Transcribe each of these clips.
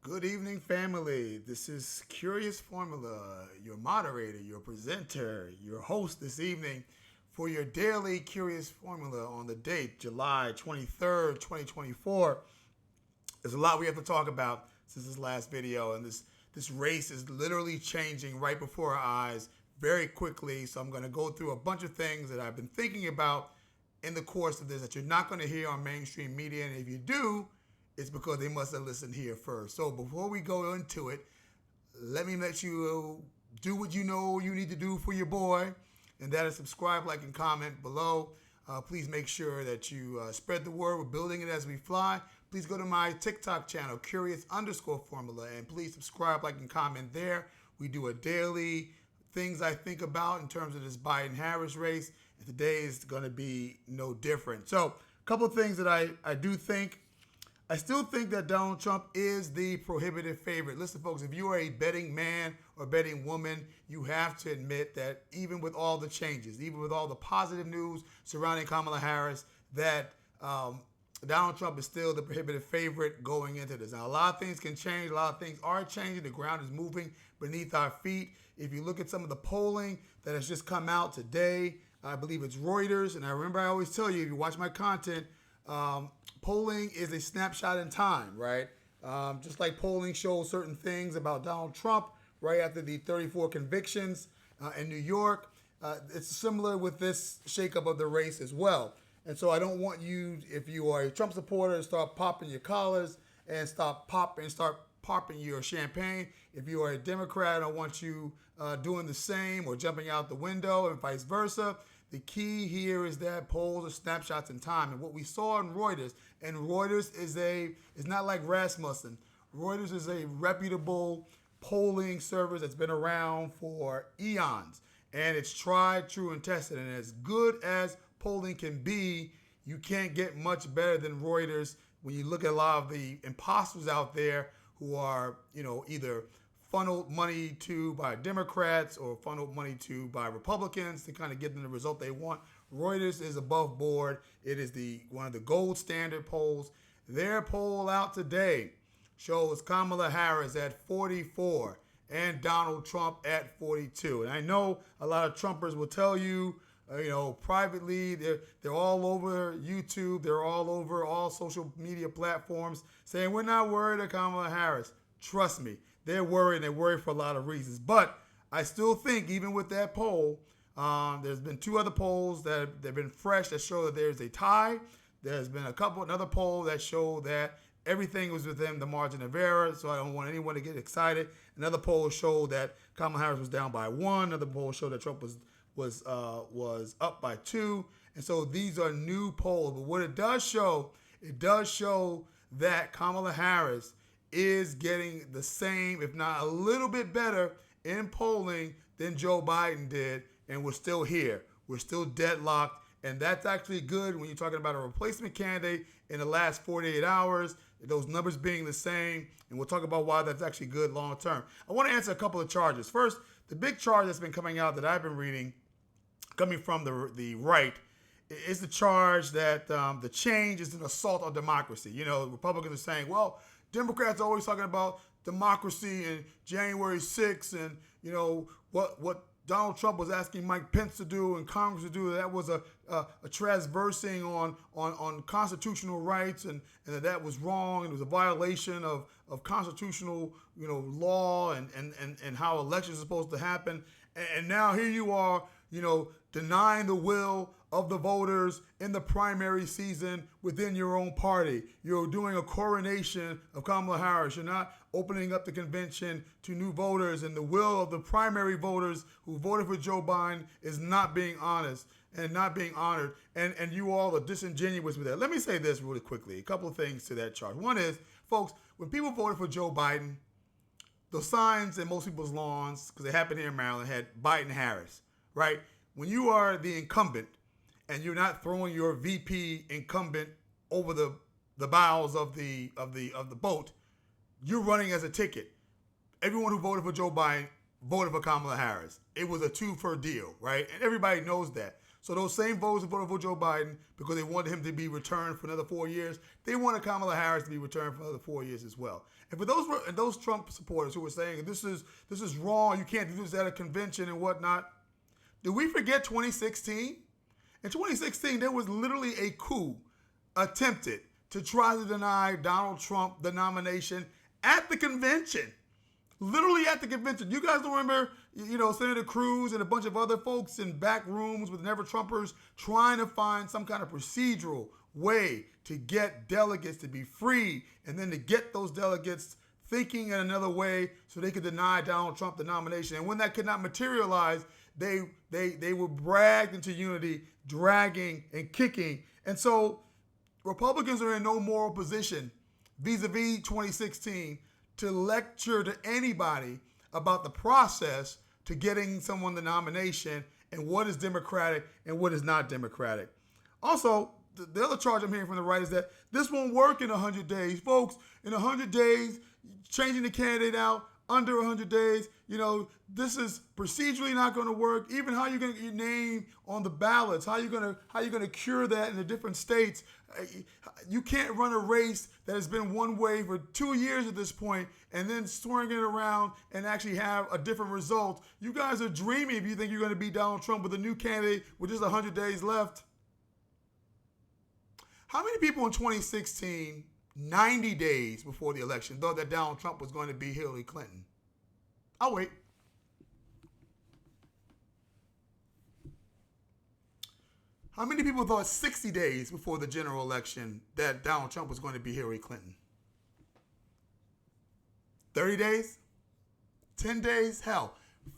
Good evening, family. This is Curious Formula, your moderator, your presenter, your host this evening for your daily Curious Formula on the date, July 23rd, 2024. There's a lot we have to talk about since this last video, and this race is literally changing right before our eyes very quickly. So I'm going to go through a bunch of things that I've been thinking about in the course of this that you're not going to hear on mainstream media, and if you do, it's because they must have listened here first. So before we go into it, let you do what you know you need to do for your boy, and that is subscribe, like, and comment below. Please make sure that you spread the word. We're building it as we fly. Please go to my TikTok channel, Curious_Formula, and please subscribe, like, and comment there. We do a daily things I think about in terms of this Biden-Harris race, and today is going to be no different. So a couple of things that I do think. I still think that Donald Trump is the prohibitive favorite. Listen, folks, if you are a betting man or betting woman, you have to admit that even with all the changes, even with all the positive news surrounding Kamala Harris, that Donald Trump is still the prohibitive favorite going into this. Now, a lot of things can change. A lot of things are changing. The ground is moving beneath our feet. If you look at some of the polling that has just come out today, I believe it's Reuters. And I always tell you, if you watch my content, polling is a snapshot in time, right? Just like polling shows certain things about Donald Trump right after the 34 convictions in New York. It's similar with this shakeup of the race as well. And so I don't want you, if you are a Trump supporter, to start popping your collars and start popping your champagne. If you are a Democrat, I don't want you doing the same or jumping out the window and vice versa. The key here is that polls are snapshots in time. And what we saw in Reuters, and Reuters is not like Rasmussen. Reuters is a reputable polling service that's been around for eons. And it's tried, true, and tested. And as good as polling can be, you can't get much better than Reuters when you look at a lot of the imposters out there who are, either funneled money to by Democrats or funneled money to by Republicans to kind of get them the result they want. Reuters is above board. It is one of the gold standard polls. Their poll out today shows Kamala Harris at 44 and Donald Trump at 42. And I know a lot of Trumpers will tell you, privately, they're all over YouTube. They're all over all social media platforms saying, we're not worried about Kamala Harris. Trust me. They're worried, and they're worried for a lot of reasons. But I still think, even with that poll, there's been two other polls that have been fresh that show that there's a tie. There's been another poll that showed that everything was within the margin of error, so I don't want anyone to get excited. Another poll showed that Kamala Harris was down by 1. Another poll showed that Trump was up by 2. And so these are new polls. But what it does show that Kamala Harris is getting the same, if not a little bit better in polling than Joe Biden did, and we're still here. We're still deadlocked, and that's actually good when you're talking about a replacement candidate in the last 48 hours, those numbers being the same, and we'll talk about why that's actually good long term. I want to answer a couple of charges. First, the big charge that's been coming out that I've been reading, coming from the right, is the charge that the change is an assault on democracy. Republicans are saying, well, Democrats are always talking about democracy and January 6th and, what Donald Trump was asking Mike Pence to do and Congress to do. That was a transversing on constitutional rights and that was wrong. It was a violation of constitutional, law and how elections are supposed to happen. And now here you are, denying the will of the voters in the primary season within your own party. You're doing a coronation of Kamala Harris. You're not opening up the convention to new voters, and the will of the primary voters who voted for Joe Biden is not being honest and not being honored. And you all are disingenuous with that. Let me say this really quickly. A couple of things to that charge. One is, folks, when people voted for Joe Biden, those signs in most people's lawns, because it happened here in Maryland, had Biden-Harris, right? When you are the incumbent and you're not throwing your VP incumbent over the bowels of the boat, you're running as a ticket. Everyone who voted for Joe Biden voted for Kamala Harris. It was a two-for deal, right? And everybody knows that. So those same voters who voted for Joe Biden because they wanted him to be returned for another 4 years, they wanted Kamala Harris to be returned for another 4 years as well. And for those Trump supporters who were saying this is wrong, you can't do this at a convention and whatnot, did we forget 2016? In 2016, there was literally a coup attempted to try to deny Donald Trump the nomination at the convention. Literally at the convention. You guys don't remember, Senator Cruz and a bunch of other folks in back rooms with Never Trumpers trying to find some kind of procedural way to get delegates to be free and then to get those delegates thinking in another way so they could deny Donald Trump the nomination. And when that could not materialize, they were dragged into unity, dragging and kicking. And so Republicans are in no moral position vis-a-vis 2016 to lecture to anybody about the process to getting someone the nomination and what is Democratic and what is not Democratic. Also, the other charge I'm hearing from the right is that this won't work in 100 days. Folks, in 100 days, changing the candidate out under 100 days, this is procedurally not going to work. Even how you're going to get your name on the ballots, how you're going to cure that in the different states. You can't run a race that has been one way for 2 years at this point and then swing it around and actually have a different result. You guys are dreaming if you think you're going to beat Donald Trump with a new candidate with just 100 days left. How many people in 2016, 90 days before the election, thought that Donald Trump was going to be Hillary Clinton? I'll wait. How many people thought 60 days before the general election that Donald Trump was going to be Hillary Clinton? 30 days? 10 days? Hell,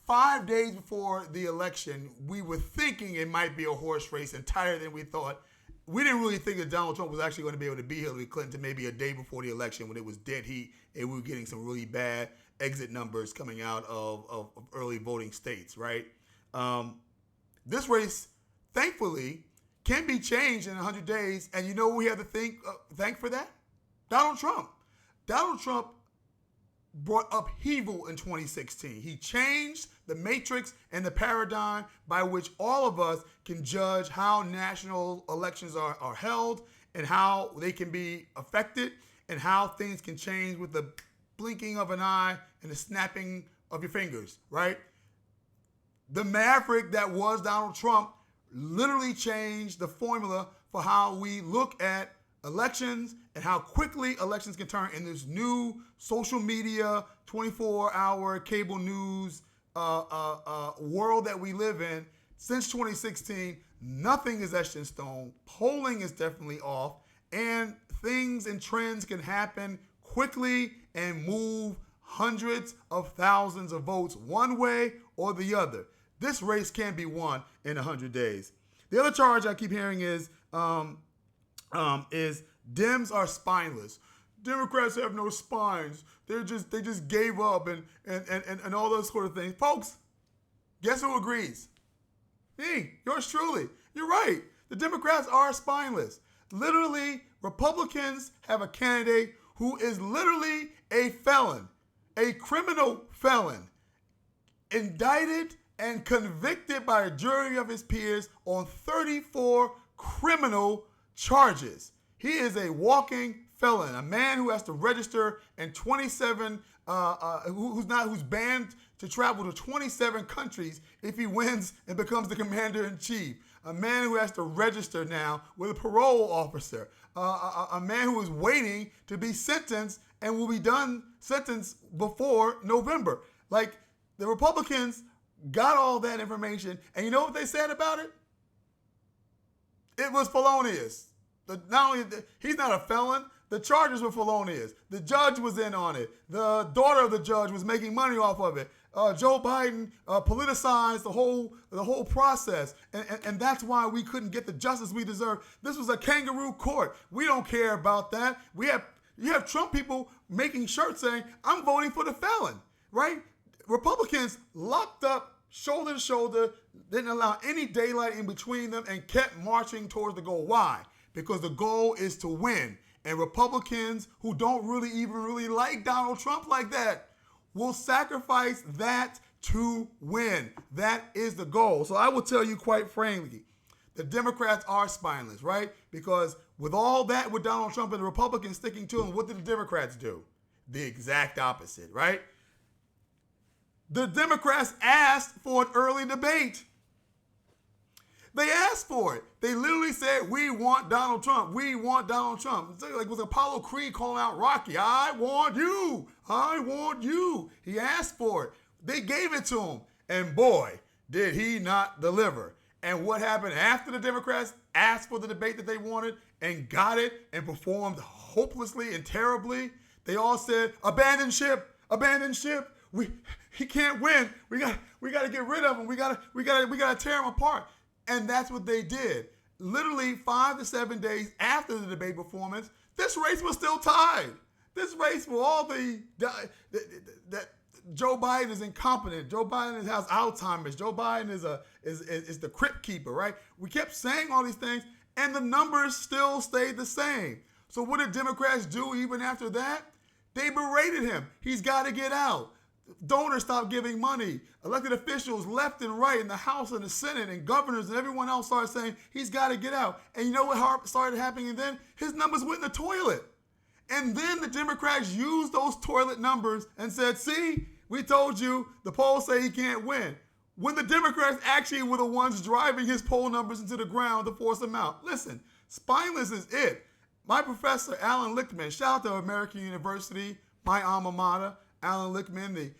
5 days before the election, we were thinking it might be a horse race and tighter than we thought. We didn't really think that Donald Trump was actually going to be able to beat Hillary Clinton maybe a day before the election when it was dead heat and we were getting some really bad exit numbers coming out of early voting states, right? This race, thankfully, can be changed in 100 days. And you know who we have to thank for that? Donald Trump. Donald Trump brought upheaval in 2016. He changed the matrix and the paradigm by which all of us can judge how national elections are held and how they can be affected and how things can change with the blinking of an eye and the snapping of your fingers, right? The maverick that was Donald Trump literally changed the formula for how we look at elections and how quickly elections can turn in this new social media, 24-hour cable news world that we live in. Since 2016, nothing is etched in stone. Polling is definitely off, and things and trends can happen quickly and move hundreds of thousands of votes one way or the other. This race can be won in 100 days. The other charge I keep hearing is Dems are spineless. Democrats have no spines. They just gave up and all those sort of things. Folks, guess who agrees? Me, yours truly. You're right. The Democrats are spineless. Literally, Republicans have a candidate who is literally a felon, a criminal felon, indicted and convicted by a jury of his peers on 34 criminal charges. He is a walking felon, a man who has to register in 27, who's banned to travel to 27 countries if he wins and becomes the commander-in-chief. A man who has to register now with a parole officer. A man who is waiting to be sentenced and will be sentenced before November. Like, the Republicans got all that information, and you know what they said about it? It was felonious. He's not a felon. The charges were felonious. The judge was in on it. The daughter of the judge was making money off of it. Joe Biden politicized the whole process, and that's why we couldn't get the justice we deserve. This was a kangaroo court. We don't care about that. You have Trump people making shirts saying, "I'm voting for the felon," right? Republicans locked up shoulder to shoulder, didn't allow any daylight in between them, and kept marching towards the goal. Why? Because the goal is to win. And Republicans who don't really like Donald Trump like that will sacrifice that to win. That is the goal. So I will tell you quite frankly, the Democrats are spineless, right? Because with all that with Donald Trump and the Republicans sticking to him, what did the Democrats do? The exact opposite, right? The Democrats asked for an early debate. They asked for it. They literally said, we want Donald Trump. We want Donald Trump. It's like it was Apollo Creed calling out Rocky. I want you. I want you. He asked for it. They gave it to him. And boy, did he not deliver. And what happened after the Democrats asked for the debate that they wanted and got it and performed hopelessly and terribly? They all said, abandon ship, abandon ship. He can't win. We got to get rid of him. We got to tear him apart. And that's what they did. Literally 5 to 7 days after the debate performance, this race was still tied. This race for all that Joe Biden is incompetent. Joe Biden has Alzheimer's. Joe Biden is the crypt keeper, right? We kept saying all these things, and the numbers still stayed the same. So what did Democrats do even after that? They berated him. He's got to get out. Donors stopped giving money. Elected officials left and right in the House and the Senate and governors and everyone else started saying he's got to get out. And you know what started happening then? His numbers went in the toilet. And then the Democrats used those toilet numbers and said, see, we told you the polls say he can't win. When the Democrats actually were the ones driving his poll numbers into the ground to force him out. Listen, spineless is it. My professor, Alan Lichtman, shout out to American University, my alma mater, Alan Lichtman,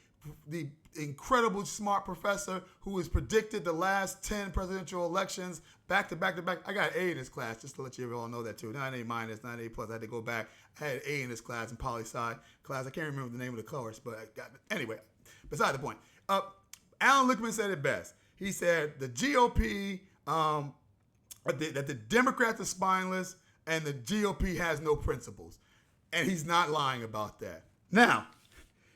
the incredible smart professor who has predicted the last 10 presidential elections back to back to back. I got an A in this class, just to let you all know that too. Not an A minus, not an A plus. I had to go back. I had an A in this class in poli-sci class. I can't remember the name of the course, but I got it. Anyway, beside the point. Alan Lichtman said it best. He said the GOP, that the Democrats are spineless and the GOP has no principles. And he's not lying about that. Now,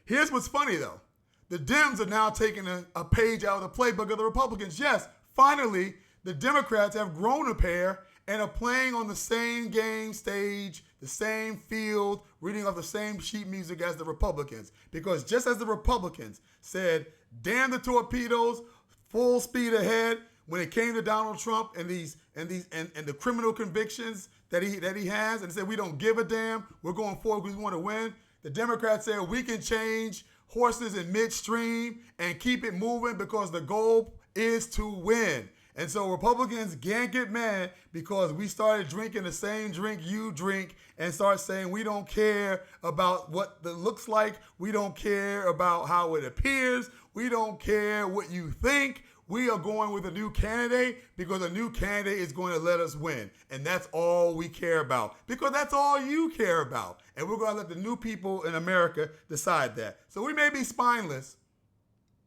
here's what's funny, though. The Dems are now taking a page out of the playbook of the Republicans. Yes, finally, the Democrats have grown a pair and are playing on the same game stage, the same field, reading off the same sheet music as the Republicans. Because just as the Republicans said, damn the torpedoes, full speed ahead, when it came to Donald Trump and the criminal convictions that he has, and said we don't give a damn, we're going forward because we want to win. The Democrats said we can change horses in midstream and keep it moving because the goal is to win. And so Republicans can't get mad because we started drinking the same drink you drink and start saying we don't care about what it looks like. We don't care about how it appears. We don't care what you think. We are going with a new candidate because a new candidate is going to let us win. And that's all we care about because that's all you care about. And we're going to let the new people in America decide that. So we may be spineless,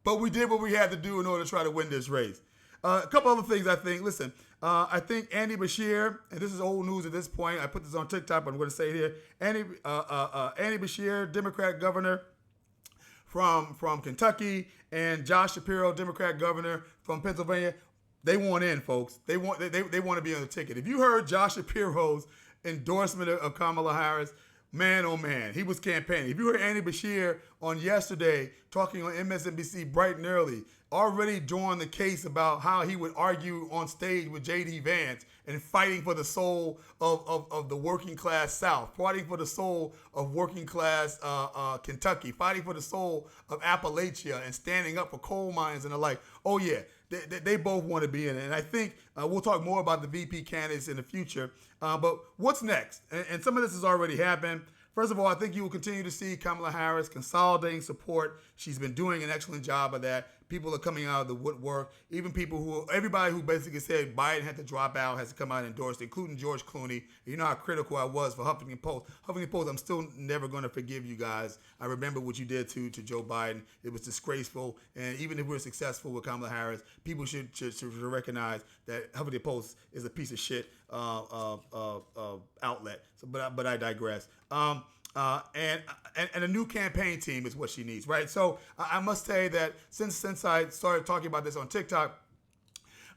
but we did what we had to do in order to try to win this race. A couple other things I think. Listen, I think Andy Beshear, and this is old news at this point. I put this on TikTok, but I'm going to say it here. Andy Beshear, Democrat governor from Kentucky, and Josh Shapiro, Democrat governor from Pennsylvania. They want in, folks. They want to be on the ticket. If you heard Josh Shapiro's endorsement of Kamala Harris, man, oh man, he was campaigning. If you heard Andy Beshear on yesterday talking on MSNBC bright and early, already drawing the case about how he would argue on stage with J.D. Vance and fighting for the soul of the working class South, fighting for the soul of working class Kentucky, fighting for the soul of Appalachia and standing up for coal mines and the like. Oh yeah, they both want to be in it. And I think we'll talk more about the VP candidates in the future. But what's next? And some of this has already happened. First of all, I think you will continue to see Kamala Harris consolidating support. She's been doing an excellent job of that. People are coming out of the woodwork. Even everybody who basically said Biden had to drop out has to come out and endorse it, including George Clooney. You know how critical I was for Huffington Post. Huffington Post, I'm still never going to forgive you guys. I remember what you did to Joe Biden. It was disgraceful. And even if we're successful with Kamala Harris, people should recognize that Huffington Post is a piece of shit outlet. So, but I digress. And a new campaign team is what she needs, right? So I must say that since I started talking about this on TikTok,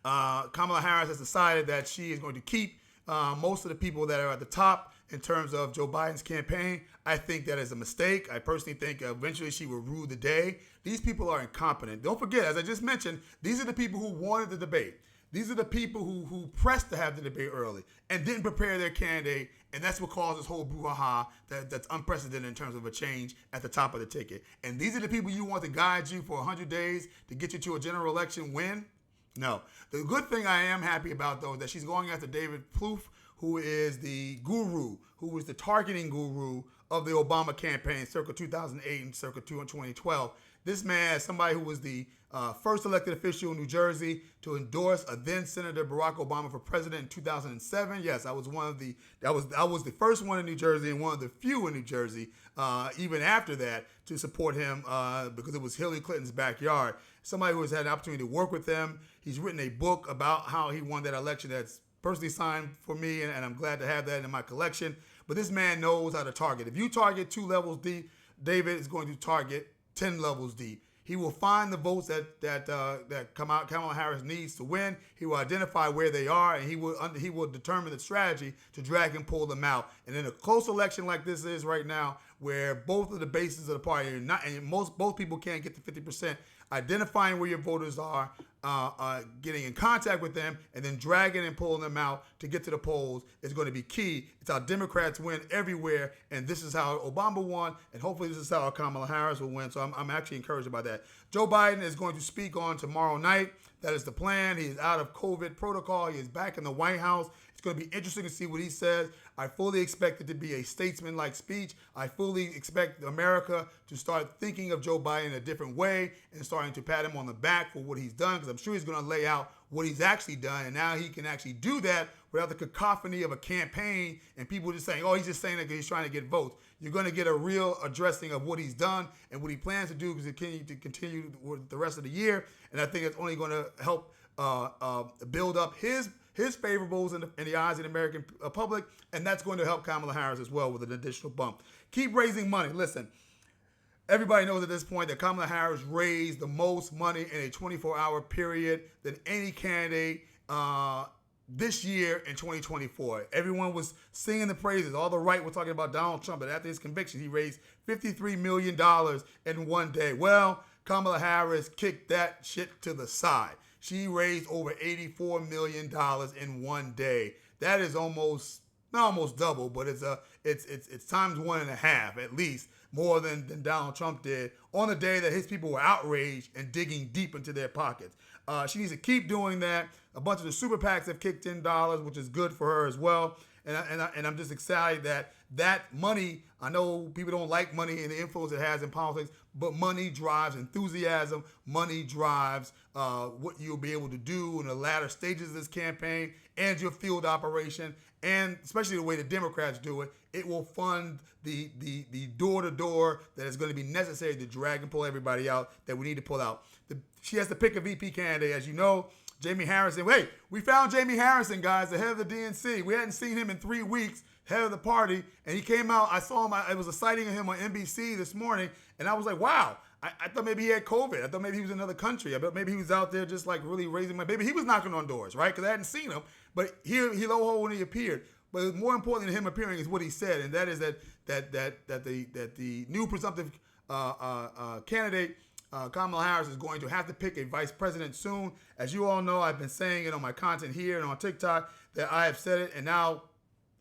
Kamala Harris has decided that she is going to keep most of the people that are at the top in terms of Joe Biden's campaign. I think that is a mistake. I personally think eventually she will rue the day. These people are incompetent. Don't forget, as I just mentioned, these are the people who wanted the debate. These are the people who pressed to have the debate early and didn't prepare their candidate, and that's what caused this whole brouhaha that's unprecedented in terms of a change at the top of the ticket. And these are the people you want to guide you for 100 days to get you to a general election win? No. The good thing I am happy about, though, is that she's going after David Plouffe, who is the guru, who was the targeting guru of the Obama campaign circa 2008 and circa 2012. This man is somebody who was the first elected official in New Jersey to endorse a then Senator Barack Obama for president in 2007. Yes, I was the first one in New Jersey and one of the few in New Jersey, even after that, to support him because it was Hillary Clinton's backyard. Somebody who has had an opportunity to work with him. He's written a book about how he won that election that's personally signed for me, and I'm glad to have that in my collection. But this man knows how to target. If you target 2 levels deep, David is going to target 10 levels deep. He will find the votes that Kamala Harris needs to win. He will identify where they are, and he will determine the strategy to drag and pull them out. And in a close election like this is right now, where both of the bases of the party are not, and both people can't get to 50%, identifying where your voters are, getting in contact with them, and then dragging and pulling them out to get to the polls is going to be key. It's how Democrats win everywhere, and this is how Obama won, and hopefully this is how Kamala Harris will win. So I'm actually encouraged by that. Joe Biden is going to speak on tomorrow night. That is the plan. He is out of COVID protocol. He is back in the White House. It's going to be interesting to see what he says. I fully expect it to be a statesman-like speech. I fully expect America to start thinking of Joe Biden in a different way and starting to pat him on the back for what he's done, because I'm sure he's going to lay out what he's actually done, and now he can actually do that without the cacophony of a campaign and people just saying, oh, he's just saying that because he's trying to get votes. You're going to get a real addressing of what he's done and what he plans to do because he continue with the rest of the year, and I think it's only going to help build up his favorables in the eyes of the American public, and that's going to help Kamala Harris as well with an additional bump. Keep raising money. Listen, everybody knows at this point that Kamala Harris raised the most money in a 24-hour period than any candidate this year in 2024. Everyone was singing the praises. All the right were talking about Donald Trump, but after his conviction, he raised $53 million in one day. Well, Kamala Harris kicked that shit to the side. She raised over $84 million in one day. That is not almost double, but it's times 1.5 at least more than Donald Trump did on the day that his people were outraged and digging deep into their pockets. She needs to keep doing that. A bunch of the super PACs have kicked in dollars, which is good for her as well. And I'm just excited that money, I know people don't like money and the influence it has in politics, but money drives enthusiasm. Money drives what you'll be able to do in the latter stages of this campaign and your field operation, and especially the way the Democrats do it. It will fund the door-to-door that is going to be necessary to drag and pull everybody out that we need to pull out. She has to pick a VP candidate, as you know. Jamie Harrison. Wait, we found Jamie Harrison, guys, the head of the DNC. We hadn't seen him in 3 weeks, head of the party, and he came out. I saw him. It was a sighting of him on NBC this morning, and I was like, wow. I thought maybe he had COVID. I thought maybe he was in another country. I thought maybe he was out there just like really raising maybe he was knocking on doors, right? Because I hadn't seen him. But here, when he appeared. But more important than him appearing is what he said, and that is that the new presumptive candidate, Kamala Harris, is going to have to pick a vice president soon. As you all know, I've been saying it on my content here and on TikTok that I have said it, and now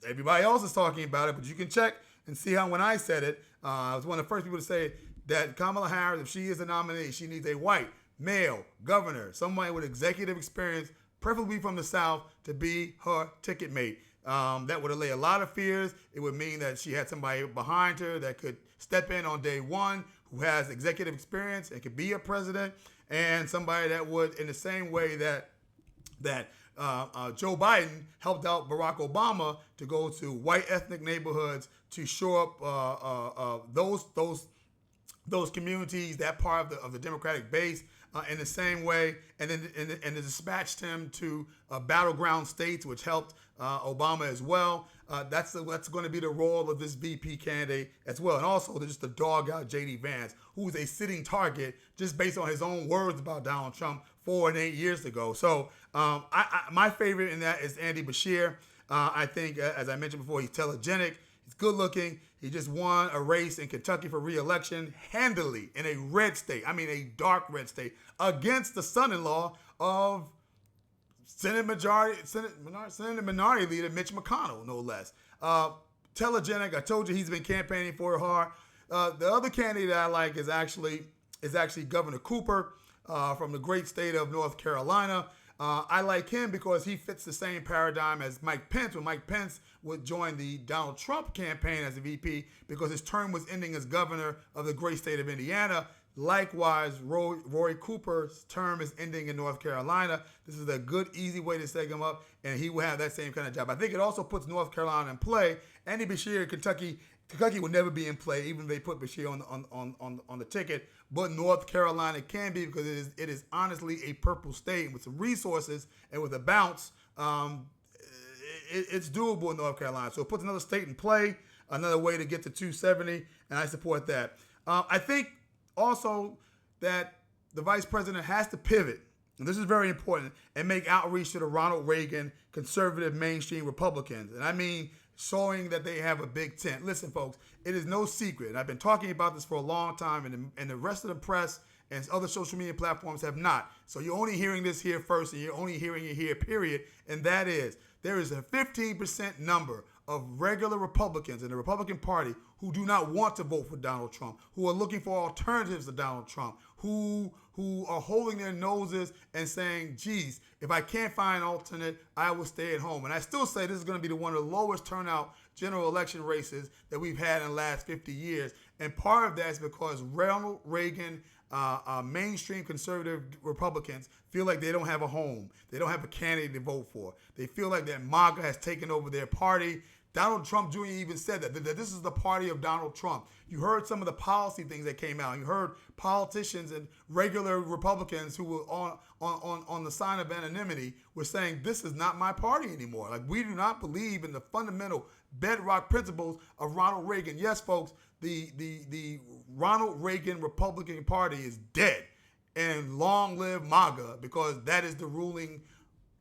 everybody else is talking about it. But you can check and see how when I said it, I was one of the first people to say that Kamala Harris, if she is the nominee, she needs a white, male, governor, somebody with executive experience, preferably from the South, to be her ticket mate. That would allay a lot of fears. It would mean that she had somebody behind her that could step in on day one, who has executive experience and could be a president, and somebody that would, in the same way that Joe Biden helped out Barack Obama to go to white ethnic neighborhoods to shore up those communities, that part of the Democratic base, in the same way, and dispatched him to battleground states, which helped Obama as well. That's going to be the role of this VP candidate as well. And also, just to dog out J.D. Vance, who is a sitting target just based on his own words about Donald Trump 4 and 8 years ago. So my favorite in that is Andy Beshear. I think, as I mentioned before, he's telegenic. He's good looking. He just won a race in Kentucky for re-election handily in a red state. I mean, a dark red state against the son-in-law of Senate Minority Leader Mitch McConnell, no less. Telegenic, I told you he's been campaigning for hard. The other candidate I like is actually Governor Cooper from the great state of North Carolina. I like him because he fits the same paradigm as Mike Pence, when Mike Pence would join the Donald Trump campaign as a VP because his term was ending as governor of the great state of Indiana. Likewise, Roy Cooper's term is ending in North Carolina. This is a good, easy way to set him up, and he will have that same kind of job. I think it also puts North Carolina in play. Andy Beshear, Kentucky will never be in play, even if they put Beshear on the ticket. But North Carolina can be, because it is honestly a purple state with some resources and with a bounce. It's doable in North Carolina. So it puts another state in play, another way to get to 270, and I support that. I think also that the vice president has to pivot, and this is very important, and make outreach to the Ronald Reagan conservative mainstream Republicans. And I mean showing that they have a big tent. Listen, folks, it is no secret, and I've been talking about this for a long time, and the rest of the press and other social media platforms have not. So you're only hearing this here first, and you're only hearing it here, period. And that is, there is a 15% number of regular Republicans in the Republican Party who do not want to vote for Donald Trump, who are looking for alternatives to Donald Trump, who are holding their noses and saying, geez, if I can't find an alternate, I will stay at home. And I still say this is going to be one of the lowest turnout general election races that we've had in the last 50 years. And part of that is because Ronald Reagan mainstream conservative Republicans feel like they don't have a home. They don't have a candidate to vote for. They feel like that MAGA has taken over their party. Donald Trump Jr. even said that this is the party of Donald Trump. You heard some of the policy things that came out. You heard politicians and regular Republicans who were on the sign of anonymity were saying, this is not my party anymore. Like, we do not believe in the fundamental bedrock principles of Ronald Reagan. Yes, folks, the Ronald Reagan Republican Party is dead, and long live MAGA, because that is the ruling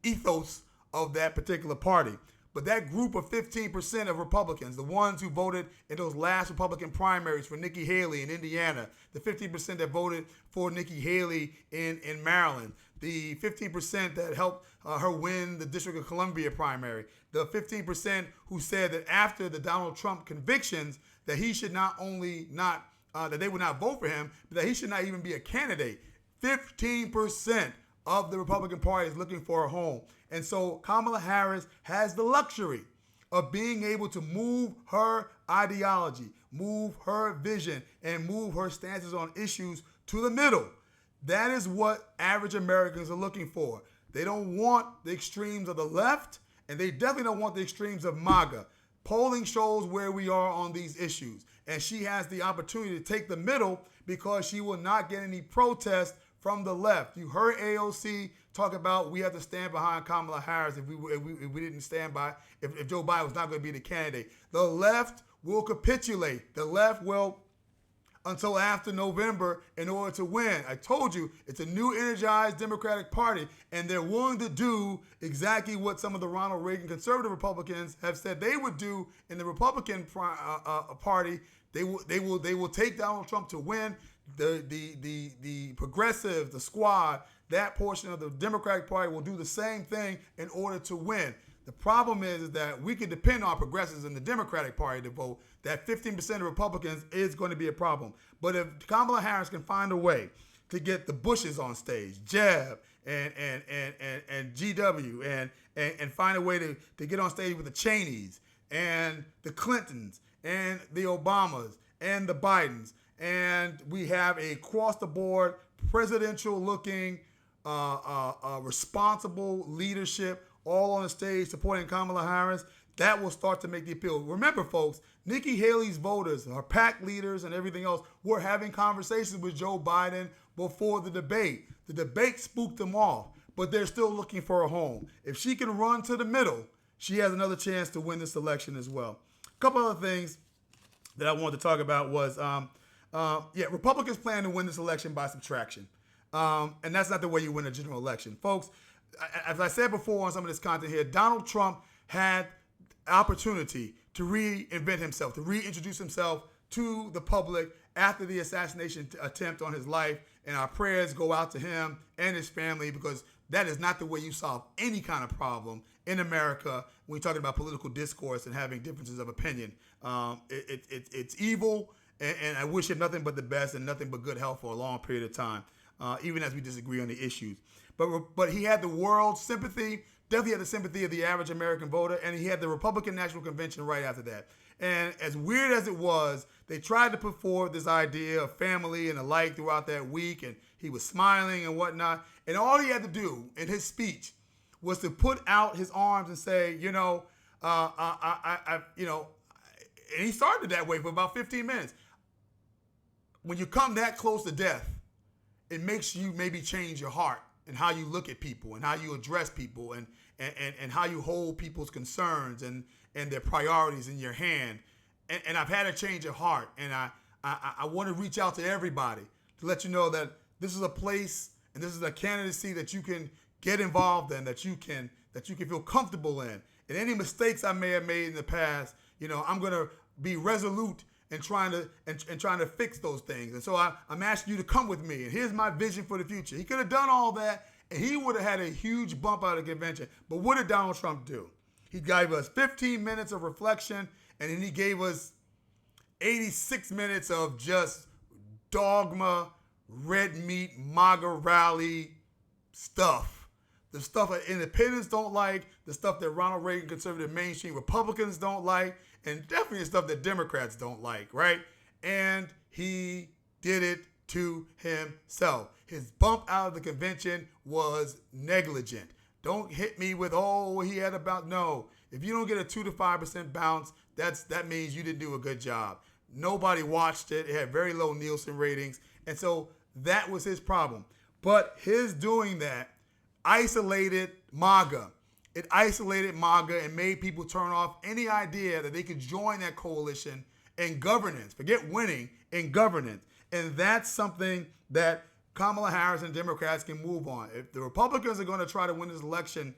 ethos of that particular party. But that group of 15% of Republicans, the ones who voted in those last Republican primaries for Nikki Haley in Indiana, the 15% that voted for Nikki Haley in Maryland, the 15% that helped her win the District of Columbia primary, the 15% who said that after the Donald Trump convictions that he should not only not, that they would not vote for him, but that he should not even be a candidate. 15% of the Republican Party is looking for a home. And so Kamala Harris has the luxury of being able to move her ideology, move her vision, and move her stances on issues to the middle. That is what average Americans are looking for. They don't want the extremes of the left, and they definitely don't want the extremes of MAGA. Polling shows where we are on these issues, and she has the opportunity to take the middle because she will not get any protest from the left. You heard AOC talk about we have to stand behind Kamala Harris if we didn't stand by, if Joe Biden was not going to be the candidate. The left will capitulate. The left will until after November in order to win. I told you, it's a new energized Democratic Party, and they're willing to do exactly what some of the Ronald Reagan conservative Republicans have said they would do in the Republican Party. They will take Donald Trump to win. The progressive, the squad, that portion of the Democratic Party will do the same thing in order to win. The problem is that we can depend on progressives in the Democratic Party to vote. That 15% of Republicans is going to be a problem. But if Kamala Harris can find a way to get the Bushes on stage, Jeb and GW, and find a way to get on stage with the Cheneys and the Clintons and the Obamas and the Bidens, and we have a across-the-board presidential-looking, responsible leadership all on the stage supporting Kamala Harris, that will start to make the appeal. Remember, folks, Nikki Haley's voters, her PAC leaders and everything else, were having conversations with Joe Biden before the debate. The debate spooked them off, but they're still looking for a home. If she can run to the middle, she has another chance to win this election as well. A couple other things that I wanted to talk about was, Republicans plan to win this election by subtraction. And that's not the way you win a general election. Folks, as I said before on some of this content here, Donald Trump had opportunity to reinvent himself, to reintroduce himself to the public after the assassination attempt on his life. And our prayers go out to him and his family, because That is not the way you solve any kind of problem in America when you're talking about political discourse and having differences of opinion. It's evil, and I wish him nothing but the best and nothing but good health for a long period of time, even as we disagree on the issues. But he had the world's sympathy, definitely had the sympathy of the average American voter, and he had the Republican National Convention right after that. And as weird as it was, they tried to put forward this idea of family and the like throughout that week, and he was smiling and whatnot. And all he had to do in his speech was to put out his arms and say, and he started that way for about 15 minutes. When you come that close to death, it makes you maybe change your heart and how you look at people and how you address people and how you hold people's concerns and their priorities in your hand. And I've had a change of heart, and I want to reach out to everybody to let you know that this is a place and this is a candidacy that you can get involved in, that you can feel comfortable in. And any mistakes I may have made in the past, I'm going to be resolute in trying to fix those things. And so I'm asking you to come with me. And here's my vision for the future. He could have done all that, and he would have had a huge bump out of the convention. But what did Donald Trump do? He gave us 15 minutes of reflection, and then he gave us 86 minutes of just dogma, red meat, MAGA rally stuff. The stuff that independents don't like, the stuff that Ronald Reagan conservative mainstream Republicans don't like, and definitely the stuff that Democrats don't like, right? And he did it to himself. His bump out of the convention was negligent. Don't hit me with, he had about, no. If you don't get a 2 to 5% bounce, that means you didn't do a good job. Nobody watched it. It had very low Nielsen ratings. And so that was his problem. But his doing that isolated MAGA. It isolated MAGA and made people turn off any idea that they could join that coalition in governance. Forget winning, in governance. And that's something that Kamala Harris and Democrats can move on. If the Republicans are going to try to win this election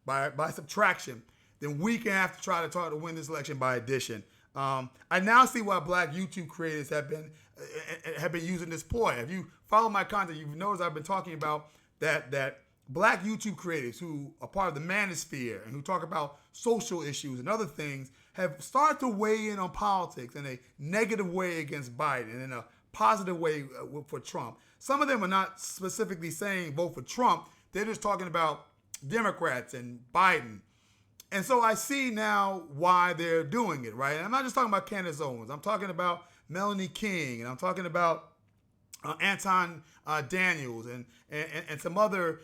by subtraction, then we can have to try to win this election by addition. I now see why black YouTube creators have been using this ploy. If you follow my content, you've noticed I've been talking about that black YouTube creators who are part of the manosphere and who talk about social issues and other things have started to weigh in on politics in a negative way against Biden and in a positive way for Trump. Some of them are not specifically saying vote for Trump. They're just talking about Democrats and Biden. And so I see now why they're doing it, right? And I'm not just talking about Candace Owens. I'm talking about Melanie King, and I'm talking about Anton Daniels and some other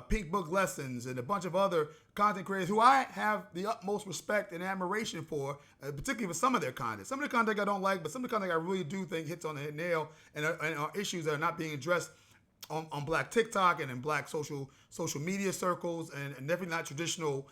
Pink Book Lessons and a bunch of other content creators who I have the utmost respect and admiration for, particularly for some of their content. Some of the content I don't like, but some of the content I really do think hits on the nail and are issues that are not being addressed on black TikTok and in black social media circles and definitely not traditional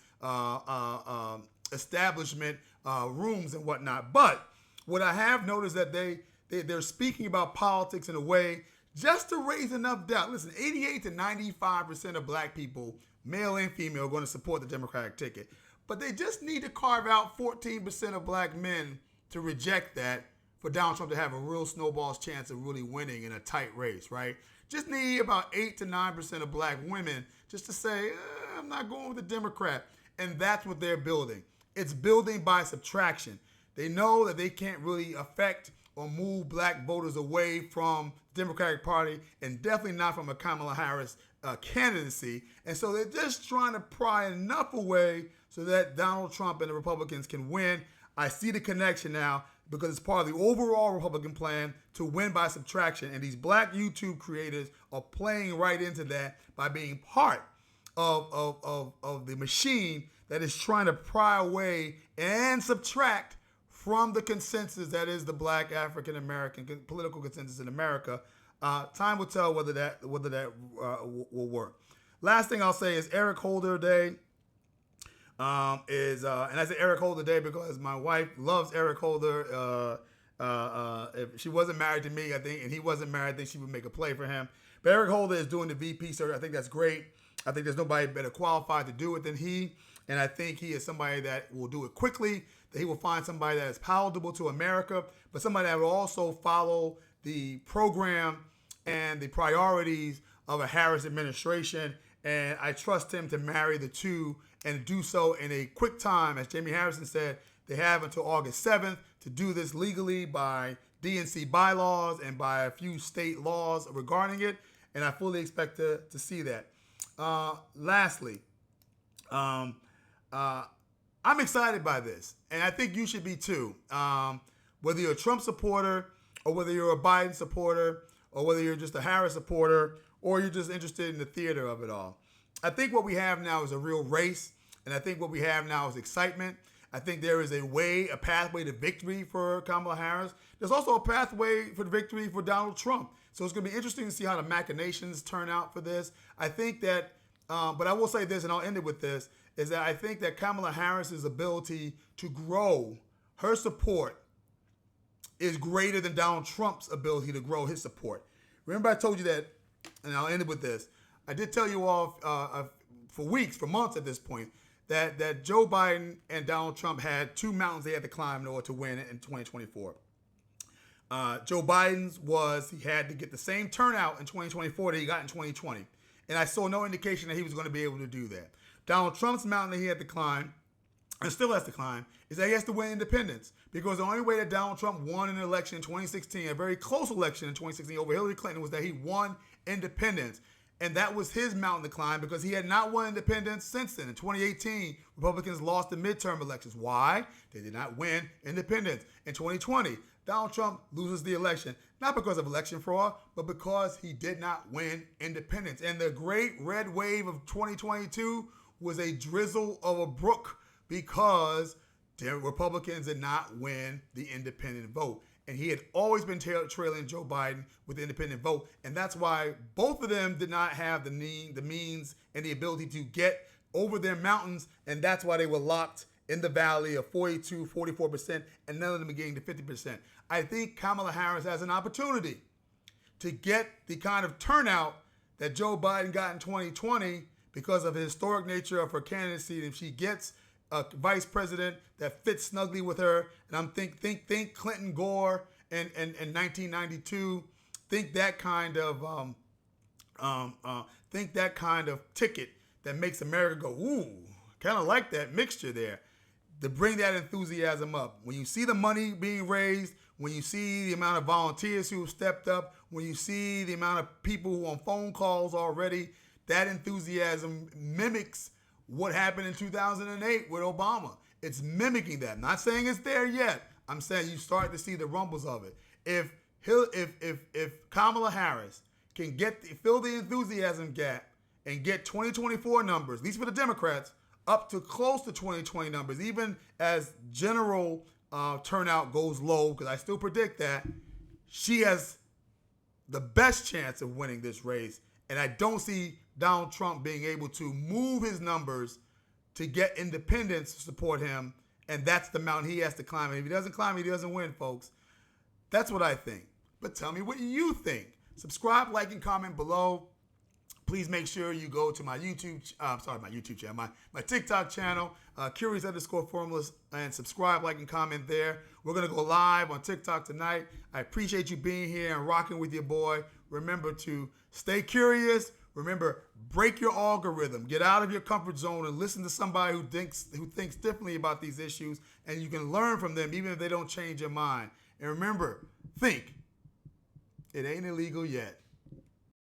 establishment rooms and whatnot. But what I have noticed that they're speaking about politics in a way just to raise enough doubt. Listen, 88 to 95% of black people, male and female, are going to support the Democratic ticket. But they just need to carve out 14% of black men to reject that for Donald Trump to have a real snowball's chance of really winning in a tight race, right? Just need about 8 to 9% of black women just to say, I'm not going with the Democrat. And that's what they're building. It's building by subtraction. They know that they can't really affect or move black voters away from the Democratic Party and definitely not from a Kamala Harris candidacy. And so they're just trying to pry enough away so that Donald Trump and the Republicans can win. I see the connection now because it's part of the overall Republican plan to win by subtraction. And these black YouTube creators are playing right into that by being part of the machine that is trying to pry away and subtract from the consensus that is the black African American political consensus in America. Time will tell whether that will work. Last thing I'll say is Eric Holder Day and I say Eric Holder Day because my wife loves Eric Holder. If she wasn't married to me, I think, and he wasn't married, I think she would make a play for him. But Eric Holder is doing the VP search. I think that's great. I think there's nobody better qualified to do it than he. And I think he is somebody that will do it quickly, that he will find somebody that is palatable to America, but somebody that will also follow the program and the priorities of a Harris administration And I trust him to marry the two and do so in a quick time. As Jamie Harrison said, they have until August 7th to do this legally by DNC bylaws and by a few state laws regarding it. And I fully expect to see that. Lastly, I'm excited by this. And I think you should be too. Whether you're a Trump supporter or whether you're a Biden supporter or whether you're just a Harris supporter or you're just interested in the theater of it all. I think what we have now is a real race, and I think what we have now is excitement. I think there is a pathway to victory for Kamala Harris. There's also a pathway for victory for Donald Trump. So it's going to be interesting to see how the machinations turn out for this. I think that, but I will say this, and I'll end it with this, is that I think that Kamala Harris's ability to grow her support is greater than Donald Trump's ability to grow his support. Remember I told you that, and I'll end it with this. I did tell you all for weeks, for months at this point, that Joe Biden and Donald Trump had two mountains they had to climb in order to win in 2024. Joe Biden's was he had to get the same turnout in 2024 that he got in 2020. And I saw no indication that he was going to be able to do that. Donald Trump's mountain that he had to climb, and still has to climb, is that he has to win independence. Because the only way that Donald Trump won an election in 2016, a very close election in 2016 over Hillary Clinton, was that he won independence. And that was his mountain to climb because he had not won independence since then. In 2018, Republicans lost the midterm elections. Why? They did not win independence. In 2020, Donald Trump loses the election, not because of election fraud, but because he did not win independence. And the great red wave of 2022 was a drizzle of a brook because the Republicans did not win the independent vote. And he had always been trailing Joe Biden with the independent vote. And that's why both of them did not have the means and the ability to get over their mountains. And that's why they were locked in the valley of 42, 44%, and none of them are getting to 50%. I think Kamala Harris has an opportunity to get the kind of turnout that Joe Biden got in 2020 because of the historic nature of her candidacy. If she gets a vice president that fits snugly with her, and I'm think Clinton Gore in 1992, think that kind of ticket that makes America go, ooh, kind of like that mixture there, to bring that enthusiasm up. When you see the money being raised, when you see the amount of volunteers who have stepped up, when you see the amount of people who are on phone calls already, that enthusiasm mimics what happened in 2008 with Obama. It's mimicking that. I'm not saying it's there yet. I'm saying you start to see the rumbles of it. If Kamala Harris can fill the enthusiasm gap and get 2024 numbers, at least for the Democrats, up to close to 2020 numbers, even as general turnout goes low, because I still predict that, she has the best chance of winning this race. And I don't see Donald Trump being able to move his numbers to get independents to support him. And that's the mountain he has to climb. And if he doesn't climb it, he doesn't win, folks. That's what I think. But tell me what you think. Subscribe, like, and comment below. Please make sure you go to my my TikTok channel, Curious_Formulas, and subscribe, like, and comment there. We're going to go live on TikTok tonight. I appreciate you being here and rocking with your boy. Remember to stay curious. Remember, break your algorithm. Get out of your comfort zone and listen to somebody who thinks differently about these issues, and you can learn from them even if they don't change your mind. And remember, think. It ain't illegal yet.